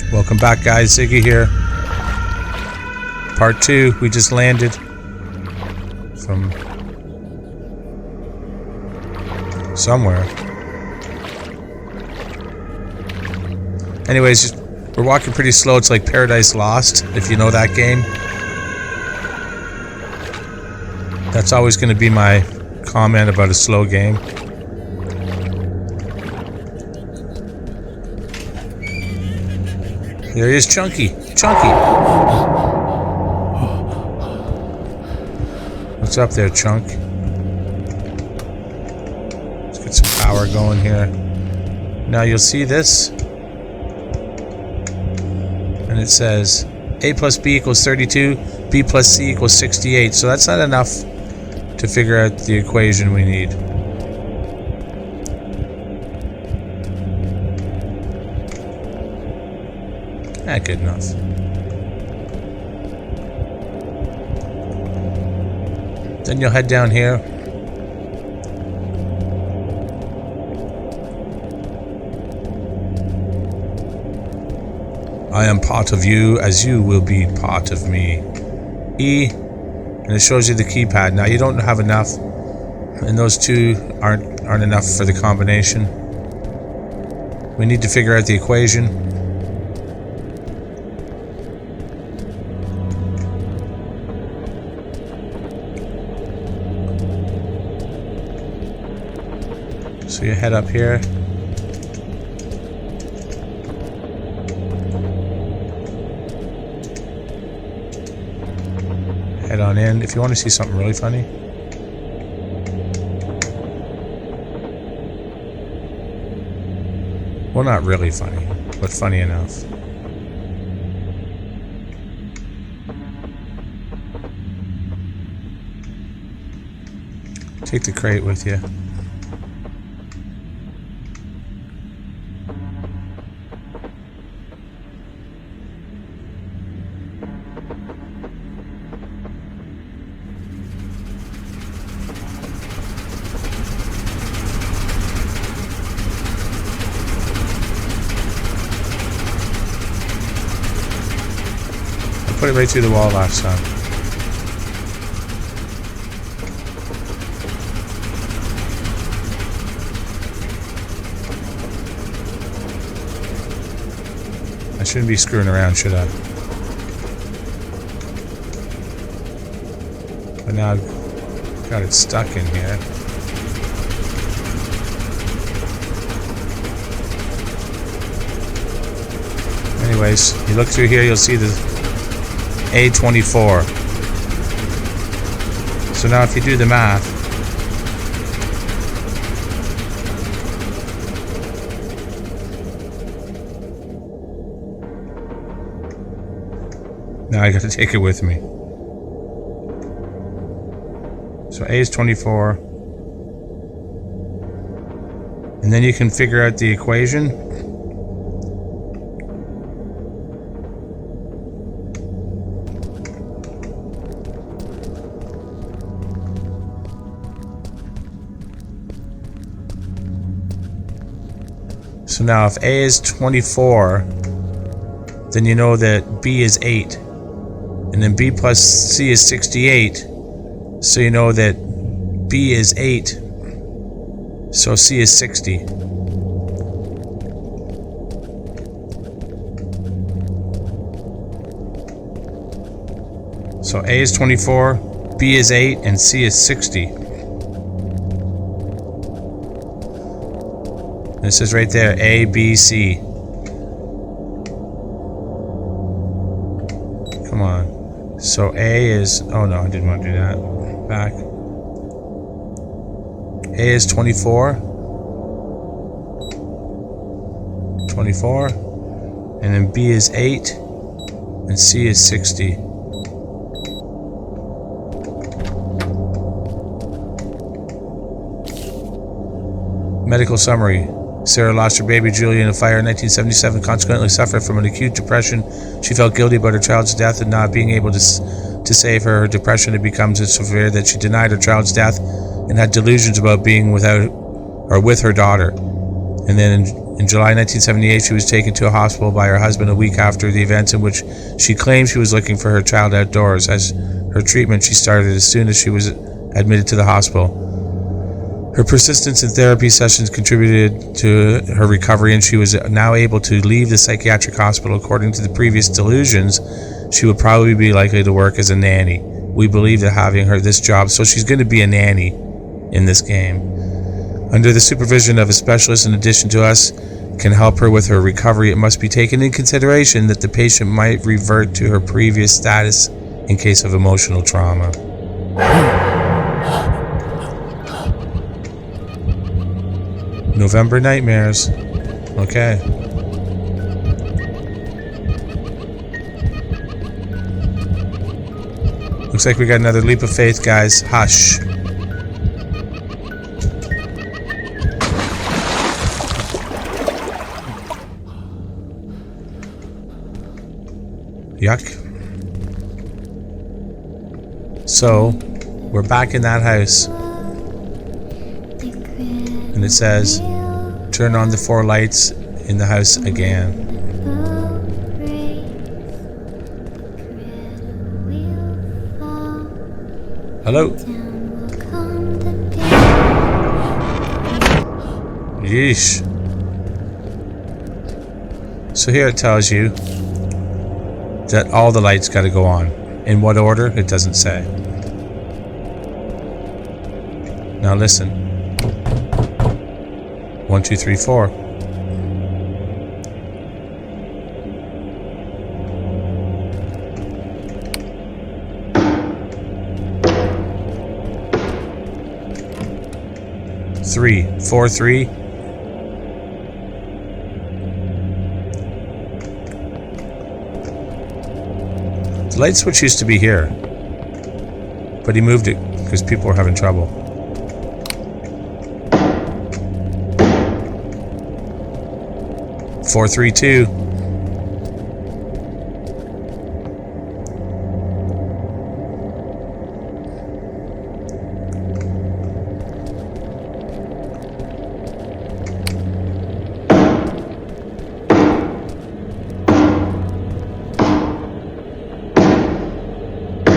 Welcome back, guys. Ziggy here. Part 2. We just landed from somewhere. Anyways, we're walking pretty slow. It's like Paradise Lost, if you know that game. That's always going to be my comment about a slow game. There he is, Chunky. Chunky! What's up there, Chunk? Let's get some power going here. Now you'll see this. And it says A plus B equals 32, B plus C equals 68. So that's not enough to figure out the equation we need. Good enough. Then you'll head down here. I am part of you as you will be part of me. E, and it shows you the keypad. Now you don't have enough, and those two aren't enough for the combination. We need to figure out the equation. So you head up here. Head on in. If you want to see something really funny. Well, not really funny, but funny enough. Take the crate with you. Put it right through the wall last time. I shouldn't be screwing around, should I? But now I've got it stuck in here. Anyways, you look through here, you'll see the A24. So now if you do the math, now I gotta take it with me. So A is 24. And then you can figure out the equation. So now if A is 24, then you know that B is 8. And then B plus C is 68. So you know that B is 8. So C is 60. So A is 24, B is 8, and C is 60. It says right there, A, B, C. Come on. So A is... Oh no, I didn't want to do that. Back. A is 24. 24. And then B is 8. And C is 60. Medical summary. Sarah lost her baby Julia in a fire in 1977, consequently suffered from an acute depression. She felt guilty about her child's death and not being able to save her. Her depression had become so severe that she denied her child's death and had delusions about being without or with her daughter. And then In July 1978, she was taken to a hospital by her husband a week after the events in which she claimed she was looking for her child outdoors. As her treatment, she started as soon as she was admitted to the hospital. Her persistence in therapy sessions contributed to her recovery, and she was now able to leave the psychiatric hospital. According to the previous delusions, she would probably be likely to work as a nanny. We believe that having her this job, so she's going to be a nanny in this game, under the supervision of a specialist in addition to us, can help her with her recovery. It must be taken in consideration that the patient might revert to her previous status in case of emotional trauma. November nightmares. Okay. Looks like we got another leap of faith, guys. Hush. Yuck. So, we're back in that house. And it says, turn on the 4 lights in the house again. Hello? Yeesh. So here it tells you that all the lights got to go on. In what order? It doesn't say. Now listen. 1, 2, 3, 4. Three, 4, 3. The light switch used to be here, but he moved it because people were having trouble. 4, 3, 2.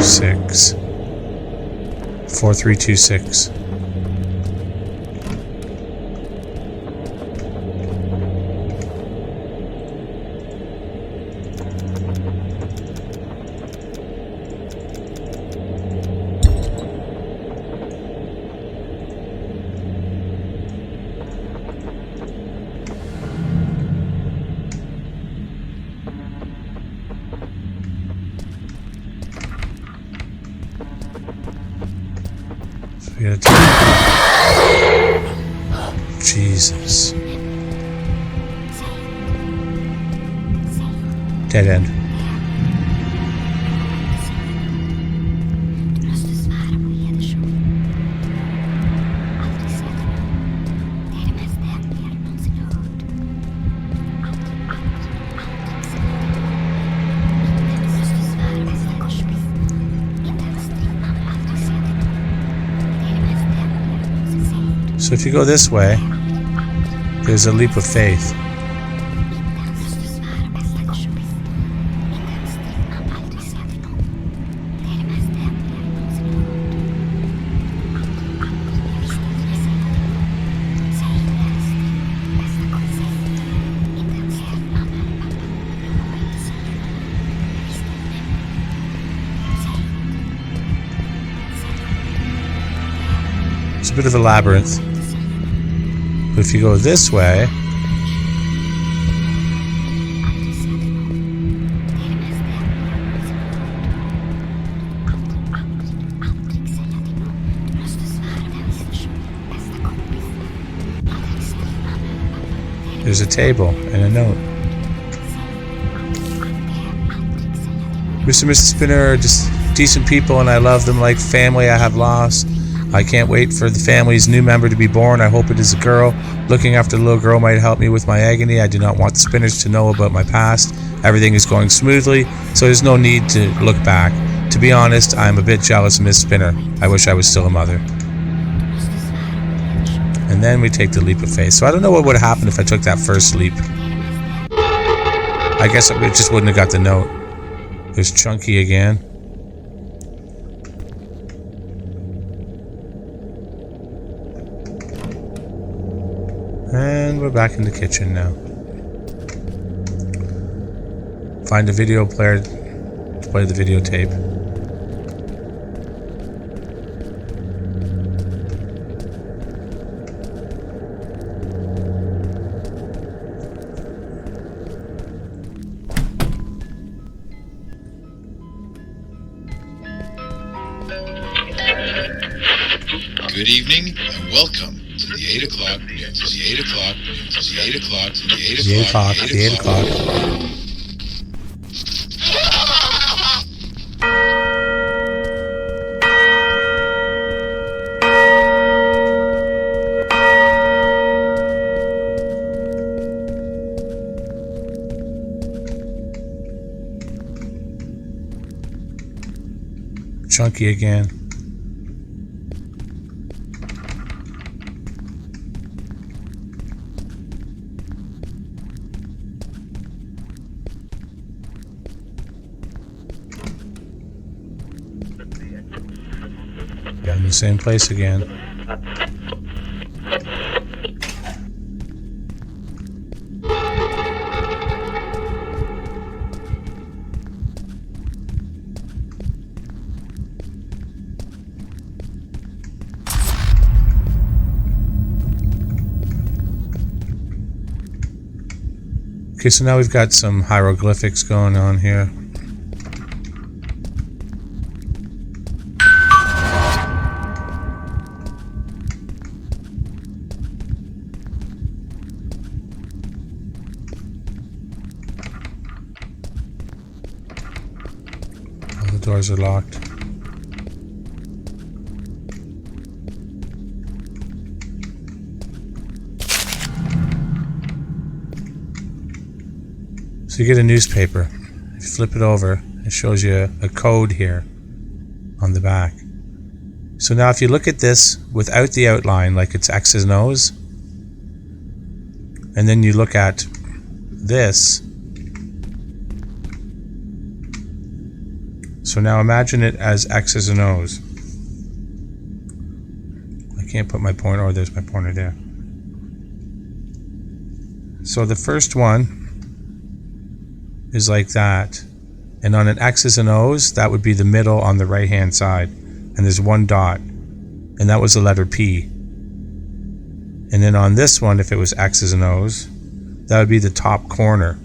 Six. 4, 3, 2, 6. Jesus. Dead end. So if you go this way, there's a leap of faith. It's a bit of a labyrinth. But if you go this way, there's a table and a note. Mr. and Mrs. Spinner are just decent people and I love them like family I have lost. I can't wait for the family's new member to be born. I hope it is a girl. Looking after the little girl might help me with my agony. I do not want the Spinners to know about my past. Everything is going smoothly, so there's no need to look back. To be honest, I am a bit jealous of Miss Spinner. I wish I was still a mother. And And then we take the leap of faith. So I don't know what would happen if I took that first leap. I guess it just wouldn't have got the note. There's Chunky again. And we're back in the kitchen now. Find a video player to play the videotape. Good evening and welcome to the 8 o'clock news. The 8 o'clock news. The 8 o'clock. The 8 o'clock. The 8 o'clock. Chunky again. In the same place again. Okay, so now we've got some hieroglyphics going on here. All the doors are locked. So you get a newspaper. If you flip it over, it shows you a code here on the back. So now if you look at this without the outline, like it's X's and O's, and then you look at this. So now imagine it as X's and O's. I can't put my pointer, oh, there's my pointer there. So the first one is like that, and on an X's and O's, that would be the middle on the right hand side, and there's one dot, and that was the letter P. And then on this one, if it was X's and O's, that would be the top corner.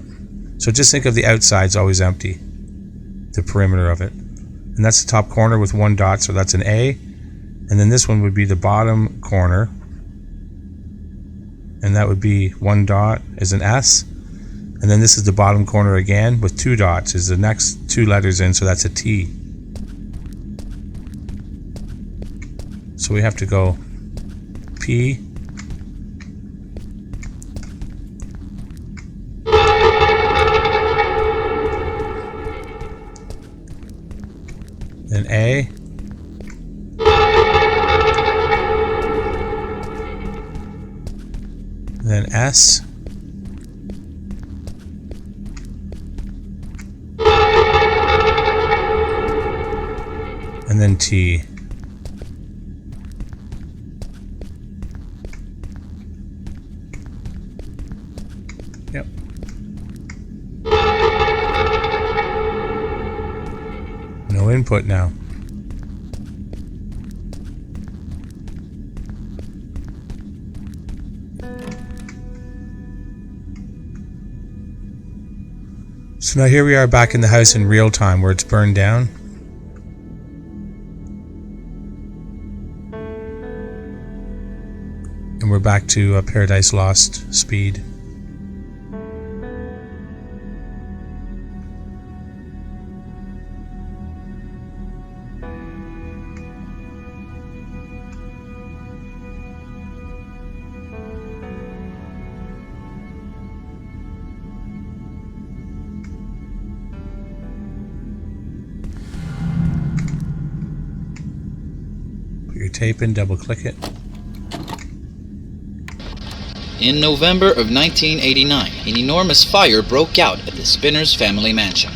So just think of the outside's always empty, the perimeter of it, and that's the top corner with one dot, so that's an A. And then this one would be the bottom corner, and that would be one dot is an S. And then this is the bottom corner again with two dots is the next two letters in, so that's a T. So we have to go P, then A, then S, and then T. Yep. No input now. So now here we are back in the house in real time where it's burned down. And we're back to Paradise Lost speed. Put your tape in, double click it. In November of 1989, an enormous fire broke out at the Spinners family mansion.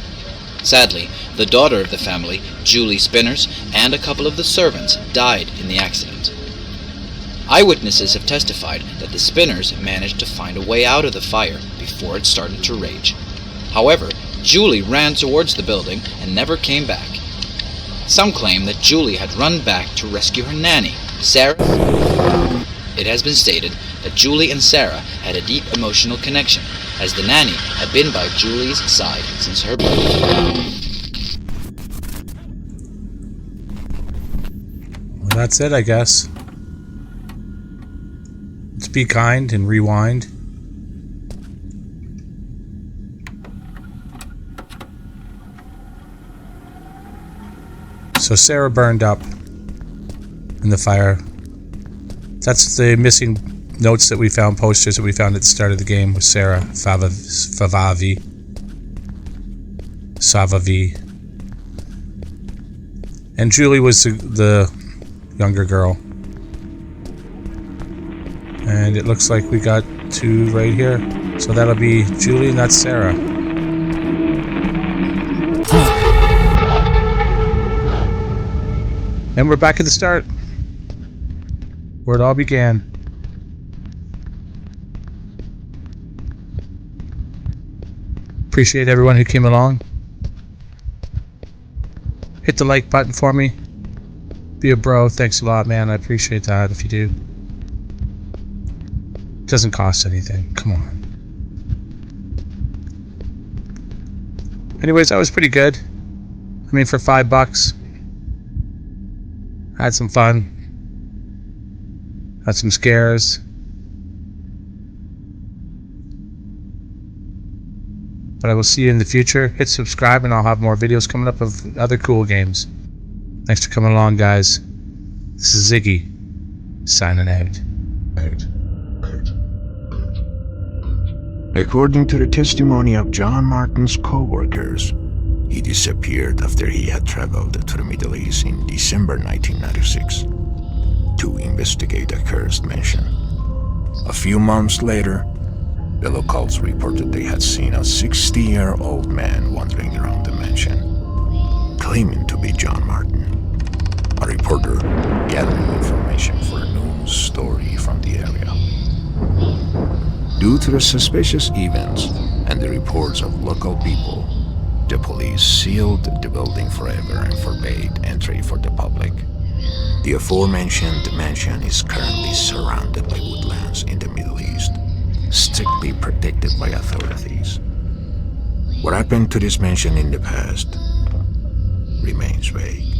Sadly, the daughter of the family, Julie Spinners, and a couple of the servants died in the accident. Eyewitnesses have testified that the Spinners managed to find a way out of the fire before it started to rage. However, Julie ran towards the building and never came back. Some claim that Julie had run back to rescue her nanny, Sarah. It has been stated that Julie and Sarah had a deep emotional connection, as the nanny had been by Julie's side since her birth. Well, that's it, I guess. Let's be kind and rewind. So Sarah burned up in the fire. That's the missing notes that we found, posters that we found at the start of the game with Sarah Savavi. And Julie was the younger girl. And it looks like we got two right here. So that'll be Julie and that's Sarah. And we're back at the start, where it all began. Appreciate everyone who came along. Hit the like button for me. Be a bro. Thanks a lot, man. I appreciate that if you do. It doesn't cost anything. Come on. Anyways, that was pretty good. I mean, for $5. Had some fun. Had some scares. But I will see you in the future. Hit subscribe and I'll have more videos coming up of other cool games. Thanks for coming along, guys. This is Ziggy, signing out. According to the testimony of John Martin's co-workers, he disappeared after he had traveled to the Middle East in December 1996 to investigate a cursed mansion. A few months later, the locals reported they had seen a 60-year-old man wandering around the mansion, claiming to be John Martin, a reporter gathering information for a news story from the area. Due to the suspicious events and the reports of local people, the police sealed the building forever and forbade entry for the public. The aforementioned mansion is currently surrounded by woodlands in the Middle East, strictly protected by authorities. What happened to this mansion in the past remains vague.